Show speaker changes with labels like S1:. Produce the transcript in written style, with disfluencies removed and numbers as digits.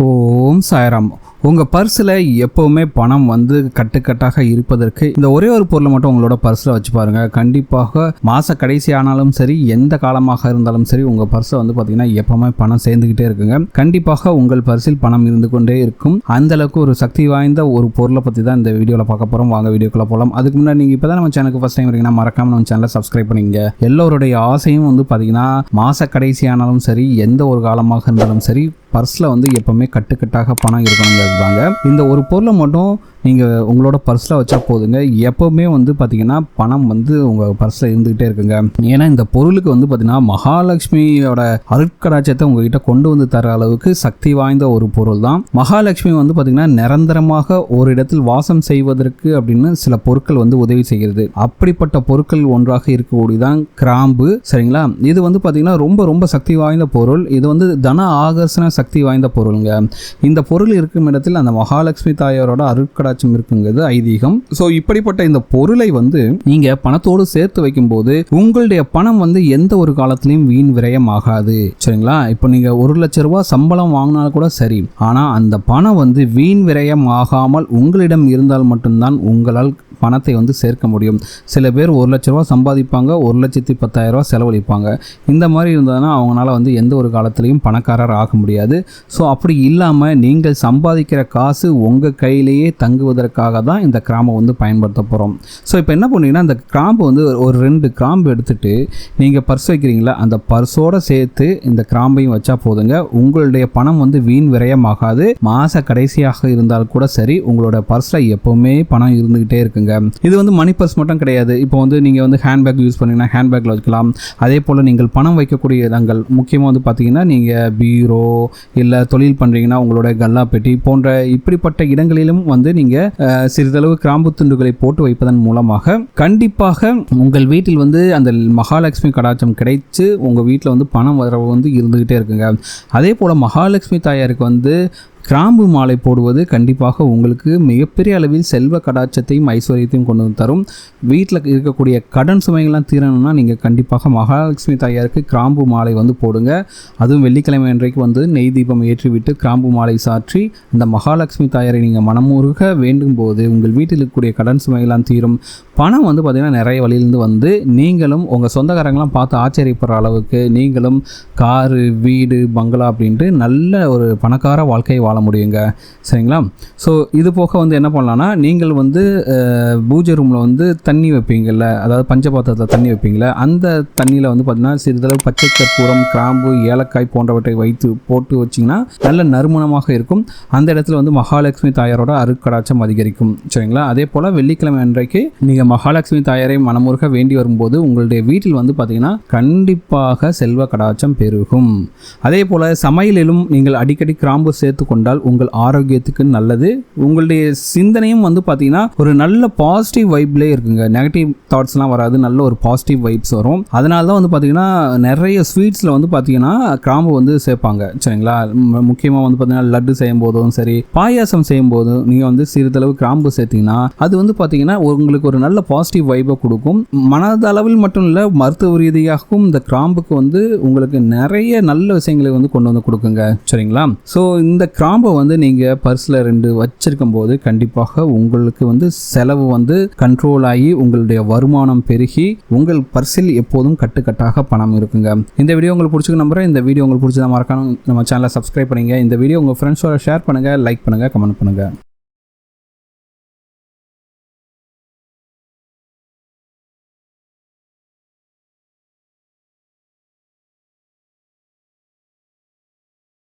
S1: ஓம் சாய்ராம். உங்கள் பர்ஸில் எப்போவுமே பணம் வந்து கட்டுக்கட்டாக இருப்பதற்கு இந்த ஒரே ஒரு பொருளை மட்டும் உங்களோட பர்ஸில் வச்சு பாருங்கள். கண்டிப்பாக மாத கடைசி ஆனாலும் சரி, எந்த காலமாக இருந்தாலும் சரி, உங்கள் பர்ஸை வந்து பார்த்திங்கன்னா எப்போவுமே பணம் சேர்ந்துக்கிட்டே இருக்குங்க. கண்டிப்பாக உங்கள் பர்ஸில் பணம் இருந்து கொண்டே இருக்கும். அந்தளவுக்கு ஒரு சக்தி வாய்ந்த ஒரு பொருளை பற்றி தான் இந்த வீடியோவில் பார்க்க போகிறோம். வாங்க வீடியோக்குள்ளே போகலாம். அதுக்கு முன்னாடி நீங்கள் இப்போ தான் நம்ம சேனலுக்கு ஃபஸ்ட் டைம் வரீங்கன்னா மறக்காமல் நம்ம சேனலை சப்ஸ்கிரைப் பண்ணிங்க. எல்லோருடைய ஆசையும் வந்து பார்த்திங்கன்னா மாத கடைசி ஆனாலும் சரி, எந்த ஒரு காலமாக இருந்தாலும் சரி, பர்ஸில் வந்து எப்போவுமே கட்டுக்கட்டாக பணம் இருக்கணுங்கிறது தாங்க. இந்த ஒரு பொருளை மட்டும் நீங்கள் உங்களோட பர்ஸில் வச்சா போதுங்க. எப்போவுமே வந்து பார்த்திங்கன்னா பணம் வந்து உங்கள் பர்ஸில் இருந்துக்கிட்டே இருக்குங்க. ஏன்னா இந்த பொருளுக்கு வந்து பார்த்திங்கன்னா மகாலட்சுமியோட அருட்கடாட்சத்தை உங்ககிட்ட கொண்டு வந்து தர அளவுக்கு சக்தி வாய்ந்த ஒரு பொருள் தான். மகாலட்சுமி வந்து பார்த்திங்கன்னா நிரந்தரமாக ஒரு இடத்தில் வாசம் செய்வதற்கு அப்படின்னு சில பொருட்கள் வந்து உதவி செய்கிறது. அப்படிப்பட்ட பொருட்கள் ஒன்றாக இருக்கக்கூடியதான் கிராம்பு. சரிங்களா? இது வந்து பார்த்திங்கன்னா ரொம்ப ரொம்ப சக்தி வாய்ந்த பொருள். இது வந்து தன ஆகர்ஷண சக்தி வாய்ந்த பொருளுங்க. இந்த பொருள் இருக்கும் இடத்தில் அந்த மகாலட்சுமி தாயாரோட அருட்கடாட்சம் இருக்குங்கிறது ஐதீகம். ஸோ இப்படிப்பட்ட இந்த பொருளை வந்து நீங்க பணத்தோடு சேர்த்து வைக்கும்போது உங்களுடைய பணம் வந்து எந்த ஒரு காலத்திலையும் வீண் விரயம் ஆகாது. சரிங்களா? இப்போ நீங்க 1 லட்சம் ரூபாய் சம்பளம் வாங்கினாலும் கூட சரி, ஆனா அந்த பணம் வந்து வீண் விரயம் ஆகாமல் உங்களிடம் இருந்தால் மட்டும்தான் உங்களால் பணத்தை வந்து சேர்க்க முடியும். சில பேர் 1 லட்ச ரூபா சம்பாதிப்பாங்க, 1,10,000 ரூபா செலவழிப்பாங்க. இந்த மாதிரி இருந்ததுன்னா அவங்களால வந்து எந்த ஒரு காலத்திலையும் பணக்காரர் ஆக முடியாது. ஸோ அப்படி இல்லாமல் நீங்கள் சம்பாதிக்கிற காசு உங்கள் கையிலேயே தங்குவதற்காக தான் இந்த கிராம்பை வந்து பயன்படுத்த போகிறோம். ஸோ இப்போ என்ன பண்ணுவீங்கன்னா, அந்த கிராம்பு வந்து ஒரு 2 கிராம்பு எடுத்துகிட்டு நீங்கள் பர்ஸ் வைக்கிறீங்களா, அந்த பர்ஸோடு சேர்த்து இந்த கிராம்பையும் வச்சா போதுங்க. உங்களுடைய பணம் வந்து வீண் விரயமாகாது. மாத கடைசியாக இருந்தால் கூட சரி, உங்களோட பர்ஸில் எப்போவுமே பணம் இருந்துக்கிட்டே இருக்குங்க. இது வந்து மணி பர்ஸ் மட்டும் கிடையாது. இப்போ வந்து நீங்கள் வந்து ஹேண்ட்பேக் யூஸ் பண்ணீங்கன்னா ஹேண்ட்பேக்கில் வச்சுக்கலாம். அதே போல் நீங்கள் பணம் வைக்கக்கூடிய இடங்கள் முக்கியமாக வந்து பார்த்தீங்கன்னா, நீங்கள் பீரோ இல்லை தொழில் பண்ணுறீங்கன்னா உங்களோட கல்லா பெட்டி போன்ற இப்படிப்பட்ட இடங்களிலும் வந்து நீங்கள் சிறிதளவு கிராம்பு துண்டுகளை போட்டு வைப்பதன் மூலமாக கண்டிப்பாக உங்கள் வீட்டில் வந்து அந்த மகாலட்சுமி கடாட்சம் கிடைச்சு உங்கள் வீட்டில் வந்து பணம் வரவு வந்து இருந்துக்கிட்டே இருக்குங்க. அதே போல் மகாலட்சுமி தாயாருக்கு வந்து கிராம்பு மாலை போடுவது கண்டிப்பாக உங்களுக்கு மிகப்பெரிய அளவில் செல்வ கடாட்சத்தையும் ஐஸ்வர்யத்தையும் கொண்டு வந்து தரும். வீட்டில் இருக்கக்கூடிய கடன் சுமைகள்லாம் தீரணும்னா நீங்கள் கண்டிப்பாக மகாலட்சுமி தாயாருக்கு கிராம்பு மாலை வந்து போடுங்க. அதுவும் வெள்ளிக்கிழமை அன்றைக்கு வந்து நெய் தீபம் ஏற்றிவிட்டு கிராம்பு மாலை சாற்றி அந்த மகாலட்சுமி தாயாரை நீங்கள் மனமுருக வேண்டும் போது உங்கள் வீட்டில் இருக்கக்கூடிய கடன் சுமைகள்லாம் தீரும். பணம் வந்து பார்த்திங்கன்னா நிறைய வழியிலேருந்து வந்து நீங்களும் உங்கள் சொந்தக்காரங்களாம் பார்த்து ஆச்சரியப்படுற அளவுக்கு நீங்களும் காரு, வீடு, பங்களா அப்படின்ட்டு நல்ல ஒரு பணக்கார வாழ்க்கையை வாழ முடியுங்க. சரிங்களா? ஸோ இது போக வந்து என்ன பண்ணலான்னா, நீங்கள் வந்து பூஜை ரூமில் வந்து தண்ணி வைப்பீங்கள்ல, அதாவது பஞ்சபாத்திரத்தில் தண்ணி வைப்பீங்கள, அந்த தண்ணியில் வந்து பார்த்திங்கன்னா சிறிதளவு பச்சை கற்பூரம், கிராம்பு, ஏலக்காய் போன்றவற்றை வைத்து போட்டு வச்சிங்கன்னா நல்ல நறுமணமாக இருக்கும். அந்த இடத்துல வந்து மகாலட்சுமி தாயாரோட அருட்கடாட்சம் அதிகரிக்கும். சரிங்களா? அதே போல் வெள்ளிக்கிழமை அன்றைக்கு நீங்கள் மகாலட்சுமி தாயாரை மனமுருக வேண்டி வரும்போது உங்களுடைய வீட்டில் வந்து பார்த்திங்கன்னா கண்டிப்பாக செல்வ கடாட்சம் பெருகும். அதே போல் சமையலிலும் நீங்கள் அடிக்கடி கிராம்பு சேர்த்து கொண்டால் உங்கள் ஆரோக்கியத்துக்கு நல்லது. உங்களுடைய சிந்தனையும் வந்து பார்த்தீங்கன்னா ஒரு நல்ல பாசிட்டிவ் வைப்லேயே இருக்குங்க. நெகட்டிவ் தாட்ஸ்லாம் வராது, நல்ல ஒரு பாசிட்டிவ் வைப்ஸ் வரும். அதனால தான் வந்து பார்த்தீங்கன்னா நிறைய ஸ்வீட்ஸில் வந்து பார்த்தீங்கன்னா கிராம்பு வந்து சேர்ப்பாங்க. சரிங்களா? முக்கியமாக வந்து பார்த்தீங்கன்னா லட்டு செய்யும் போதும் சரி, பாயாசம் செய்யும் போதும் நீங்கள் வந்து சிறிதளவு கிராம்பு சேர்த்தீங்கன்னா அது வந்து பார்த்தீங்கன்னா உங்களுக்கு ஒரு நல்ல பாசிட்டிவ் வைப்பை கொடுக்கும். மனதளவில் மட்டும் இல்லை, மருத்துவ ரீதியாகவும் இந்த கிராம்புக்கு வந்து உங்களுக்கு நிறைய நல்ல விஷயங்களை வந்து கொண்டு வந்து கொடுக்குங்க. சரிங்களா? ஸோ இந்த கிராம்பை வந்து நீங்கள் பர்ஸில் 2 வச்சிருக்கும் போது கண்டிப்பாக உங்களுக்கு வந்து செலவு வந்து கண்ட்ரோல் ஆகி உங்களுடைய வருமானம் பெருகி உங்கள் பர்ஸில் எப்போதும் கட்டுக்கட்டாக பணம் இருக்குங்க. இந்த வீடியோ உங்களுக்கு பிடிச்சிருக்கு நம்புறேன். இந்த வீடியோ உங்களுக்கு பிடிச்சதா மறக்காம நம்ம சேனலை சப்ஸ்கிரைப் பண்ணுங்க. இந்த வீடியோ உங்கள் ஃப்ரெண்ட்ஸோட ஷேர் பண்ணுங்கள், லைக் பண்ணுங்கள், கமெண்ட் பண்ணுங்கள்.